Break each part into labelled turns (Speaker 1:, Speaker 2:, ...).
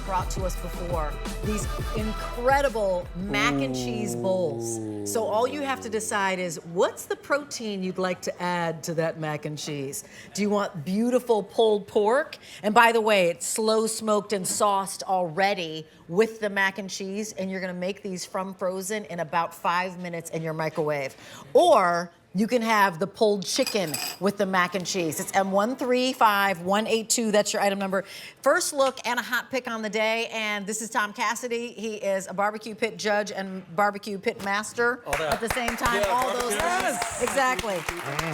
Speaker 1: brought to us before, these incredible mac and cheese bowls. So all you have to decide is, what's the protein you'd like to add to that mac and cheese? Do you want beautiful pulled pork? And by the way, it's slow smoked and sauced already with the mac and cheese, and you're gonna make these from frozen in about 5 minutes in your microwave. Or you can have the pulled chicken with the mac and cheese. It's M135182, that's your item number. First look and a hot pick on the day, and this is Tom Cassidy. He is a barbecue pit judge and barbecue pit master at the same time.
Speaker 2: Yeah,
Speaker 1: all those
Speaker 2: yes.
Speaker 1: things. Exactly.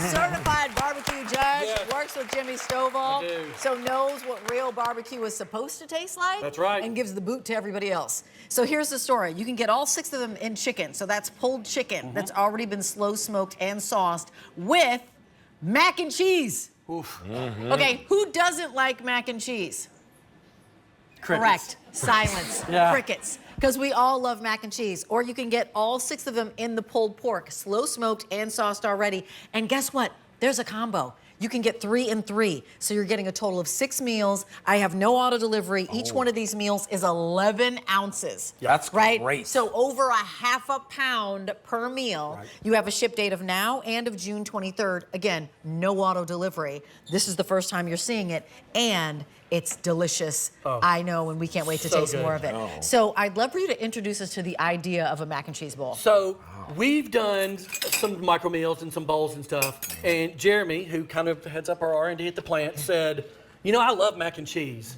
Speaker 1: Certified barbecue judge, works with Jimmy Stovall, so knows what real barbecue is supposed to taste like.
Speaker 2: That's right.
Speaker 1: And gives the boot to everybody else. So here's the story. You can get all 6 of them in chicken, so that's pulled chicken that's already been slow smoked and sauced with mac and cheese.
Speaker 2: Oof.
Speaker 1: Okay, who doesn't like mac and cheese?
Speaker 2: Crickets.
Speaker 1: Correct. Silence. Crickets. Because we all love mac and cheese. Or you can get all 6 of them in the pulled pork, slow smoked and sauced already. And guess what? There's a combo. You can get 3 and 3. So you're getting a total of 6 meals. I have no auto delivery. Each one of these meals is 11 ounces.
Speaker 3: That's great.
Speaker 1: So over a half a pound per meal. You have a ship date of now and of June 23rd. Again, no auto delivery. This is the first time you're seeing it. And it's delicious. I know, and we can't wait to taste more of it. So I'd love for you to introduce us to the idea of a mac and cheese bowl.
Speaker 2: So we've done some micro meals and some bowls and stuff, and Jeremy, who kind of heads up our R&D at the plant, said, you know, I love mac and cheese.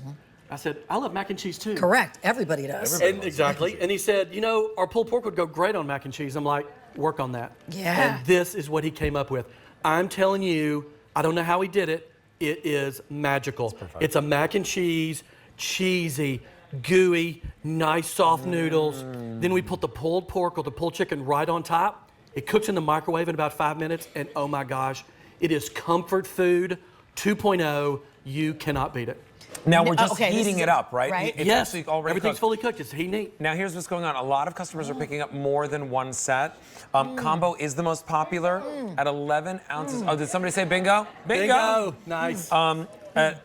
Speaker 2: I said, I love mac and cheese too.
Speaker 1: Correct, everybody does.
Speaker 2: Exactly, and he said, you know, our pulled pork would go great on mac and cheese. I'm like, work on that.
Speaker 1: Yeah.
Speaker 2: And this is what he came up with. I'm telling you, I don't know how he did it. It is magical. It's a mac and cheese, cheesy, gooey, nice soft noodles. Then we put the pulled pork or the pulled chicken right on top. It cooks in the microwave in about 5 minutes, and oh my gosh, it is comfort food 2.0. You cannot beat it.
Speaker 3: Now we're just heating it up, right? It's
Speaker 2: Yes,
Speaker 3: already
Speaker 2: everything's
Speaker 3: cooked.
Speaker 2: fully cooked. It's heating neat.
Speaker 3: Now here's what's going on. A lot of customers are picking up more than one set. Combo is the most popular at 11 ounces. Oh, did somebody say bingo?
Speaker 2: Bingo. Nice.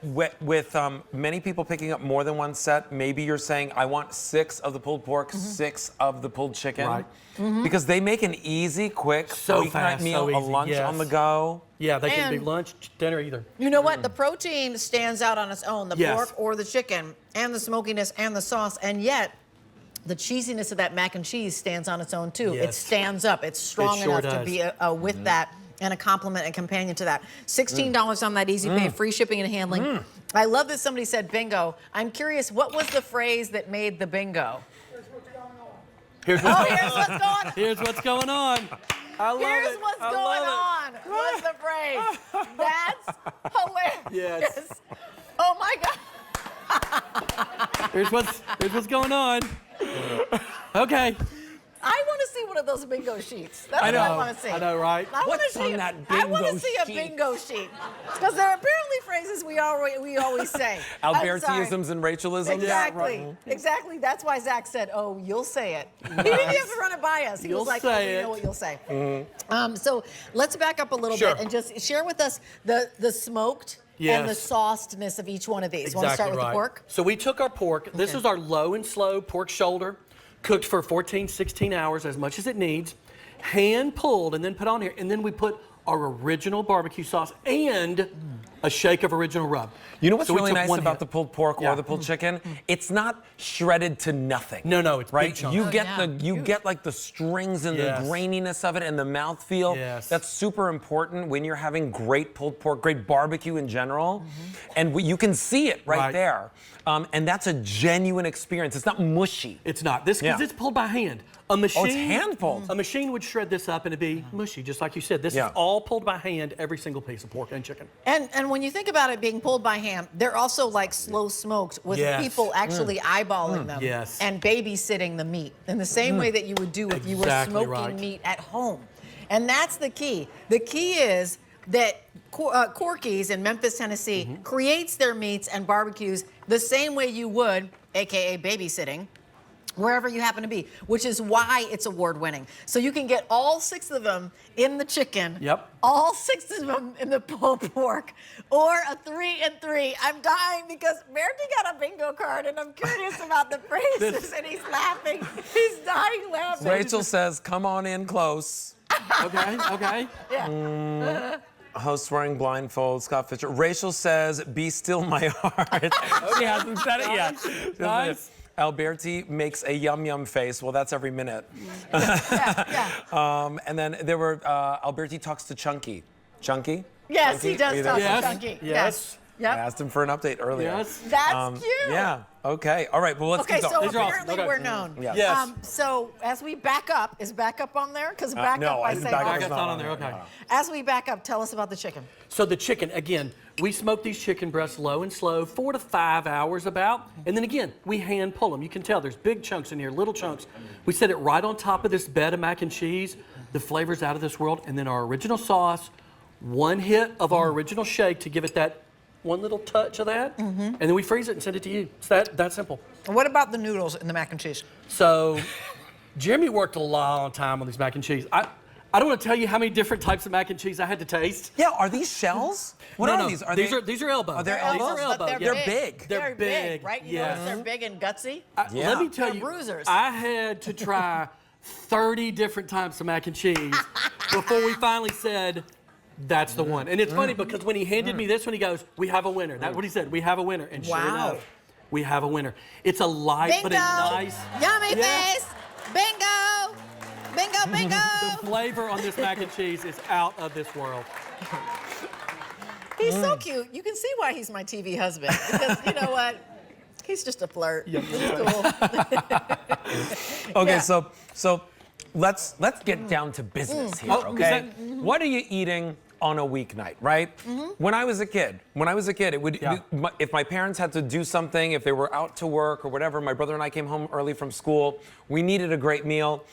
Speaker 3: With many people picking up more than one set, maybe you're saying, I want 6 of the pulled pork, 6 of the pulled chicken.
Speaker 2: Right.
Speaker 3: Because they make an easy, quick, weeknight meal, a lunch on the go.
Speaker 2: Yeah, they can be lunch, dinner, either.
Speaker 1: You know what? The protein stands out on its own, the pork or the chicken, and the smokiness and the sauce, and yet the cheesiness of that mac and cheese stands on its own too. It stands up. It's strong enough to be with that and a complement and companion to that. $16 on that easy pay, free shipping and handling. I love that somebody said bingo. I'm curious, what was the phrase that made the bingo?
Speaker 2: Here's what's going
Speaker 1: Here's what's going on.
Speaker 2: Here's what's going on. I love
Speaker 1: Here's
Speaker 2: it.
Speaker 1: what's going on. What's the phrase? That's hilarious.
Speaker 2: Yes.
Speaker 1: Oh my God.
Speaker 2: Here's what's going on. Okay.
Speaker 1: I want to see one of those bingo sheets. That's what I want to see.
Speaker 2: I know, right?
Speaker 3: What's on that bingo
Speaker 1: I want to see a
Speaker 3: sheet?
Speaker 1: bingo sheet. Because there are apparently phrases we always say.
Speaker 3: Albertisms and Rachelisms.
Speaker 1: Exactly. Exactly. That's why Zach said, oh, you'll say it. He didn't have to run it by us. He was like, oh, you know what you'll say. So let's back up a little bit and just share with us the smoked and the saucedness of each one of these. Want to start with the pork?
Speaker 2: So we took our pork. This is our low and slow pork shoulder, cooked for 14, 16 hours, as much as it needs, hand pulled and then put on here. And then we put our original barbecue sauce and a shake of original rub.
Speaker 3: You know what's really nice about the pulled pork or the pulled chicken? It's not shredded to nothing.
Speaker 2: No, it's
Speaker 3: right.
Speaker 2: big chunks.
Speaker 3: You get like the strings and the graininess of it and the mouthfeel. That's super important when you're having great pulled pork, great barbecue in general, and you can see it right there. And that's a genuine experience. It's not mushy.
Speaker 2: It's not. This because it's pulled by hand. A machine.
Speaker 3: Oh, it's hand pulled.
Speaker 2: A machine would shred this up and it'd be mushy, just like you said. This is all pulled by hand, every single piece of pork and chicken.
Speaker 1: And when you think about it being pulled by hand, they're also like slow smoked with people actually eyeballing them and babysitting the meat in the same way that you would do if you were smoking meat at home. And that's the key. The key is that Corky's in Memphis, Tennessee creates their meats and barbecues the same way you would, AKA babysitting, wherever you happen to be, which is why it's award-winning. So you can get all 6 of them in the chicken, all 6 of them in the pulled pork, or a 3 and 3. I'm dying because Verity got a bingo card, and I'm curious about the phrases, and he's laughing. He's dying laughing.
Speaker 3: Rachel says, come on in close.
Speaker 2: Okay.
Speaker 1: Yeah.
Speaker 3: Host wearing blindfold, Scott Fisher. Rachel says, be still my heart. She hasn't said it yet.
Speaker 2: Nice.
Speaker 3: Alberti makes a yum face. Well, that's every minute. And then there were, Alberti talks to Chunky. Chunky?
Speaker 1: Yes,
Speaker 3: Chunky?
Speaker 1: he does talk
Speaker 2: Yes.
Speaker 1: to Chunky.
Speaker 2: Yes.
Speaker 1: Yep.
Speaker 3: I asked him for an update earlier.
Speaker 2: Yes.
Speaker 1: That's cute.
Speaker 3: Yeah. Okay. All right. Well, let's
Speaker 1: Okay,
Speaker 3: keep
Speaker 1: so
Speaker 3: going.
Speaker 1: apparently
Speaker 2: Okay.
Speaker 1: we're known.
Speaker 2: Yes.
Speaker 1: So as we back up, is backup on there? Because backup,
Speaker 3: no,
Speaker 1: I
Speaker 3: it's
Speaker 1: say
Speaker 3: backup
Speaker 1: all
Speaker 3: is
Speaker 1: the
Speaker 2: That's
Speaker 3: not
Speaker 2: not on there. Okay.
Speaker 1: As we back up, tell us about the chicken.
Speaker 2: So the chicken, again, we smoke these chicken breasts low and slow, 4 to 5 hours about. And then again, we hand pull them. You can tell there's big chunks in here, little chunks. We set it right on top of this bed of mac and cheese. The flavor's out of this world. And then our original sauce, 1 hit of our original shake to give it that one little touch of that. And then we freeze it and send it to you. It's that simple.
Speaker 1: What about the noodles in the mac and cheese?
Speaker 2: So Jeremy worked a long time on these mac and cheese. I don't want to tell you how many different types of mac and cheese I had to taste.
Speaker 3: Yeah. Are these shells? What
Speaker 2: No,
Speaker 3: are
Speaker 2: no,
Speaker 3: these?
Speaker 2: these are elbows.
Speaker 3: Are they
Speaker 1: They're
Speaker 3: elbows?
Speaker 1: elbows, but
Speaker 2: elbows,
Speaker 1: they're
Speaker 2: yeah.
Speaker 1: big.
Speaker 2: They're big,
Speaker 1: right? You
Speaker 2: yes.
Speaker 1: notice they're big and gutsy?
Speaker 3: Yeah.
Speaker 2: Let me tell
Speaker 1: They're
Speaker 2: you,
Speaker 1: bruisers.
Speaker 2: I had to try 30 different types of mac and cheese before we finally said, that's the one. And it's funny because when he handed me this one, he goes, we have a winner. That's what he said, we have a winner. And sure
Speaker 1: Wow.
Speaker 2: enough, we have a winner. It's a light
Speaker 1: Bingo!
Speaker 2: but a nice.
Speaker 1: Yummy
Speaker 2: Yeah.
Speaker 1: face! Bingo! Bingo, bingo!
Speaker 2: The flavor on this mac and cheese is out of this world.
Speaker 1: He's so cute. You can see why he's my TV husband. Because you know what? He's just a flirt. It's cool.
Speaker 3: Okay,
Speaker 1: Yeah.
Speaker 3: so let's get down to business here, okay? What are you eating on a weeknight, right? When I was a kid, it would if my parents had to do something, if they were out to work or whatever, my brother and I came home early from school, we needed a great meal.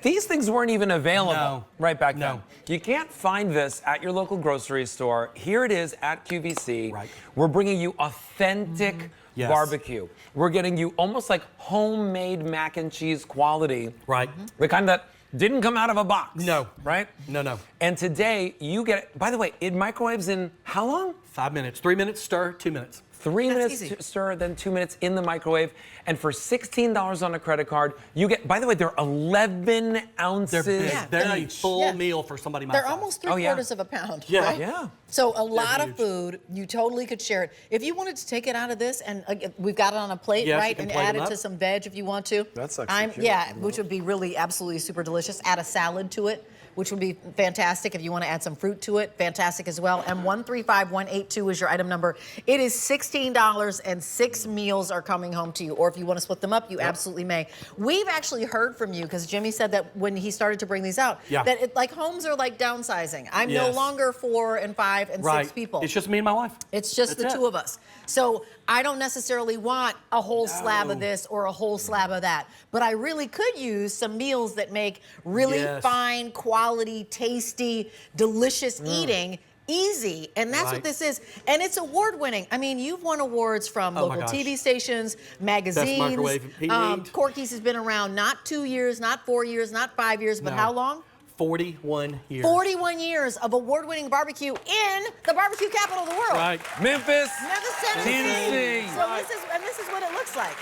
Speaker 3: These things weren't even available right back then. You can't find this at your local grocery store. Here it is at QVC.
Speaker 2: Right.
Speaker 3: We're bringing you authentic barbecue. We're getting you almost like homemade mac and cheese quality.
Speaker 2: Right.
Speaker 3: The kind that didn't come out of a box.
Speaker 2: No.
Speaker 3: Right?
Speaker 2: No.
Speaker 3: And today you get, by the way, it microwaves in how long?
Speaker 2: 5 minutes. 3 minutes, stir, 2 minutes.
Speaker 3: 3
Speaker 1: That's
Speaker 3: minutes
Speaker 1: easy.
Speaker 3: to stir, then 2 minutes in the microwave. And for $16 on a credit card, you get, by the way, they're 11 ounces.
Speaker 2: They're big.
Speaker 1: Yeah.
Speaker 2: They're a
Speaker 1: Each.
Speaker 2: full
Speaker 1: Yeah.
Speaker 2: meal for somebody my
Speaker 1: They're
Speaker 2: size.
Speaker 1: almost
Speaker 3: Oh, yeah.
Speaker 1: 3/4 of a pound.
Speaker 2: Yeah.
Speaker 1: Right?
Speaker 3: Yeah.
Speaker 1: So a lot of
Speaker 2: huge.
Speaker 1: food, you totally could share it. If you wanted to take it out of this, and we've got it on a plate,
Speaker 2: Yes, you
Speaker 1: right?
Speaker 2: can
Speaker 1: And
Speaker 2: plate
Speaker 1: add
Speaker 2: them
Speaker 1: it
Speaker 2: up.
Speaker 1: to some veg if you want to.
Speaker 3: That's actually cute.
Speaker 1: Yeah, which would be really absolutely super delicious. Add a salad to it, which would be fantastic. If you want to add some fruit to it, fantastic as well. And 135182 is your item number. It is $16 and 6 meals are coming home to you. Or if you want to split them up, you absolutely may. We've actually heard from you because Jimmy said that when he started to bring these out, that like homes are like downsizing. I'm no
Speaker 2: Yes.
Speaker 1: longer 4 and 5 and 6 people.
Speaker 2: It's just me and my wife.
Speaker 1: It's just
Speaker 2: That's
Speaker 1: the
Speaker 2: it.
Speaker 1: two of us. So I don't necessarily want a whole slab of this or a whole slab of that. But I really could use some meals that make really
Speaker 2: Yes.
Speaker 1: fine, quality, tasty, delicious eating easy. And that's what this is. And it's award winning. I mean, you've won awards from local
Speaker 2: gosh.
Speaker 1: TV stations, magazines.
Speaker 2: microwave heat and eat.
Speaker 1: Corky's has been around not 2 years, not 4 years, not 5 years, but
Speaker 2: No.
Speaker 1: how long?
Speaker 2: 41 years.
Speaker 1: 41 years of award-winning barbecue in the barbecue capital of the world.
Speaker 2: Right.
Speaker 3: Memphis,
Speaker 1: Memphis,
Speaker 3: Tennessee.
Speaker 1: So this is what it looks like.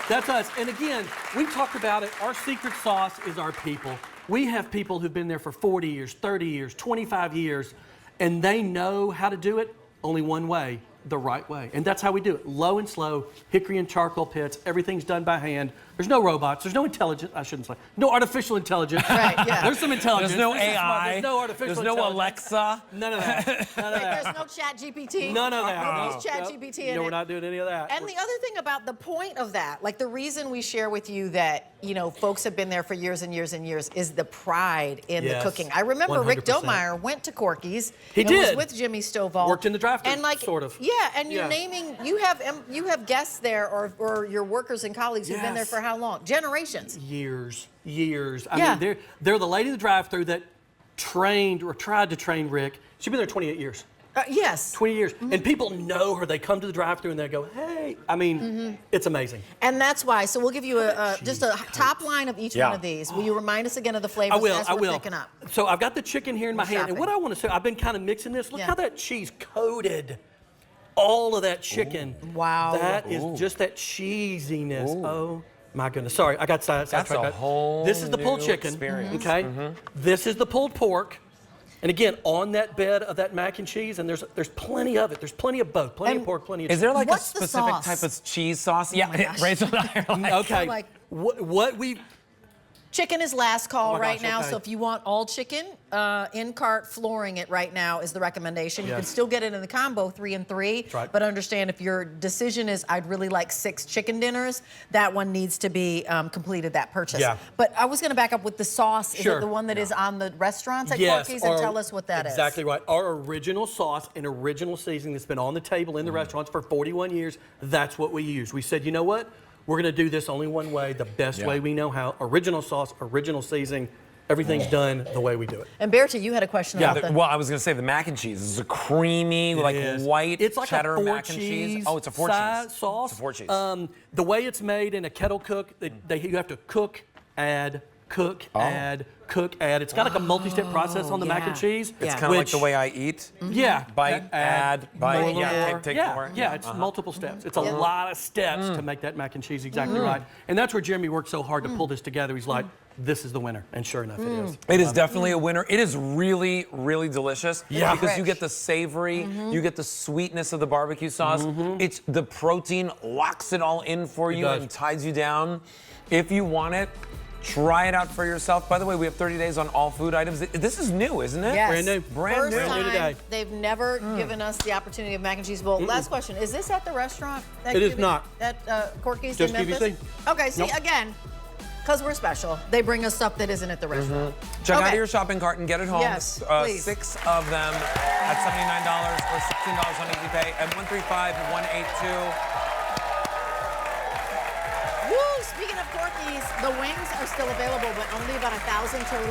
Speaker 2: That's us. And again, we talked about it. Our secret sauce is our people. We have people who've been there for 40 years, 30 years, 25 years, and they know how to do it only one way, the right way. And that's how we do it. Low and slow, hickory and charcoal pits, everything's done by hand. There's no robots, there's no intelligence, I shouldn't say, no artificial intelligence.
Speaker 1: Right, yeah.
Speaker 2: There's some intelligence.
Speaker 3: There's no
Speaker 2: This is smart.
Speaker 3: AI.
Speaker 2: There's no artificial
Speaker 3: There's no
Speaker 2: intelligence.
Speaker 3: Alexa.
Speaker 2: None of that. None of that.
Speaker 1: There's no chat GPT.
Speaker 2: None of that.
Speaker 1: No,
Speaker 2: No.
Speaker 1: there's chat GPT in
Speaker 2: No,
Speaker 1: it.
Speaker 2: we're not doing any of that.
Speaker 1: And the other thing about the point of that, like the reason we share with you that, you know, folks have been there for years and years and years is the pride in the
Speaker 2: Yes,
Speaker 1: cooking. I remember Rick
Speaker 2: 100%.
Speaker 1: Domeyer went to Corky's.
Speaker 2: He
Speaker 1: and
Speaker 2: did.
Speaker 1: was with Jimmy Stovall.
Speaker 2: Worked in the drive-thru,
Speaker 1: and like,
Speaker 2: sort of.
Speaker 1: Yeah, and you're
Speaker 2: Yeah.
Speaker 1: naming, you have guests there or your workers and colleagues who've been there
Speaker 2: Yes.
Speaker 1: for how long? Generations.
Speaker 2: Years. I
Speaker 1: Yeah.
Speaker 2: mean, they're the lady in the drive-thru that trained or tried to train Rick. She's been there 28 years.
Speaker 1: Yes.
Speaker 2: 20 years. And people know her. They come to the drive-thru and they go, hey. I mean, it's amazing.
Speaker 1: And that's why. So we'll give you just a top line of each one of these. Will you remind us again of the flavors as we're picking up?
Speaker 2: So I've got the chicken here in my hand. And what I want to say, I've been kind of mixing this. Look how that cheese coated all of that chicken.
Speaker 1: Wow.
Speaker 2: That is just that cheesiness. Oh. My goodness, sorry, I got sidetracked.
Speaker 3: That's a whole
Speaker 2: This is the pulled chicken,
Speaker 3: experience.
Speaker 2: okay? This is the pulled pork. And again, on that bed of that mac and cheese, and there's plenty of it. There's plenty of both, plenty of pork, plenty of cheese.
Speaker 3: Is there like a
Speaker 1: What's the
Speaker 3: specific
Speaker 1: sauce?
Speaker 3: type of cheese sauce?
Speaker 1: Oh my gosh.
Speaker 3: Rachel and I are like,
Speaker 2: Okay,
Speaker 1: like-
Speaker 2: what we...
Speaker 1: Chicken is last call
Speaker 2: my
Speaker 1: right
Speaker 2: gosh,
Speaker 1: now,
Speaker 2: okay.
Speaker 1: so if you want all chicken, in-cart flooring it right now is the recommendation. You can still get it in the combo 3 and 3,
Speaker 2: That's right.
Speaker 1: but understand if your decision is I'd really like 6 chicken dinners, that one needs to be completed, that purchase.
Speaker 2: Yeah.
Speaker 1: But I was gonna back up with the sauce. Is
Speaker 2: Sure.
Speaker 1: it the one that is on the restaurants at
Speaker 2: Yes,
Speaker 1: Corky's? And tell us what that is.
Speaker 2: Exactly right. Our original sauce and original seasoning that's been on the table in the restaurants for 41 years, that's what we use. We said, you know what? We're going to do this only one way, the best way we know how. Original sauce, original seasoning, everything's done the way we do it.
Speaker 1: And Bertie, you had a question about the...
Speaker 3: Well, I was going to say the mac and cheese is a creamy, white
Speaker 2: It's like
Speaker 3: cheddar
Speaker 2: a 4
Speaker 3: mac and
Speaker 2: cheese
Speaker 3: cheese. Oh, it's a 4 cheese
Speaker 2: sauce.
Speaker 3: It's a 4 cheese.
Speaker 2: The way it's made in a kettle cook, you have to cook, add, add. It's got like a multi-step process on the mac and cheese.
Speaker 3: It's kind of like the way I eat.
Speaker 2: Yeah.
Speaker 3: Bite, add, bite, take more.
Speaker 2: Yeah, it's multiple steps. It's a lot of steps to make that mac and cheese exactly right. And that's where Jeremy worked so hard to pull this together. He's like, this is the winner. And sure enough, it is.
Speaker 3: It is definitely a winner. It is really, really delicious.
Speaker 2: Yeah.
Speaker 3: Because you get the savory, you get the sweetness of the barbecue sauce. It's the protein locks it all in for you and ties you down. If you want it, try it out for yourself. By the way, we have 30 days on all food items. This is new, isn't it?
Speaker 1: Yes.
Speaker 2: Brand new.
Speaker 3: Brand
Speaker 1: First
Speaker 3: new.
Speaker 1: time
Speaker 2: today.
Speaker 1: they've never given us the opportunity of mac and cheese bowl. Last question: is this at the restaurant?
Speaker 2: It is not.
Speaker 1: At Corky's
Speaker 2: Just
Speaker 1: in Memphis.
Speaker 2: QVC.
Speaker 1: Okay. See again, because we're special, they bring us stuff that isn't at the restaurant.
Speaker 3: Check out your shopping cart and get it home.
Speaker 1: Yes, please.
Speaker 3: 6 of them at $79 or $16 on Easy Pay and 135-182.
Speaker 1: Woo! Speaking of Corky's, the wings are still available, but only about 1,000 total.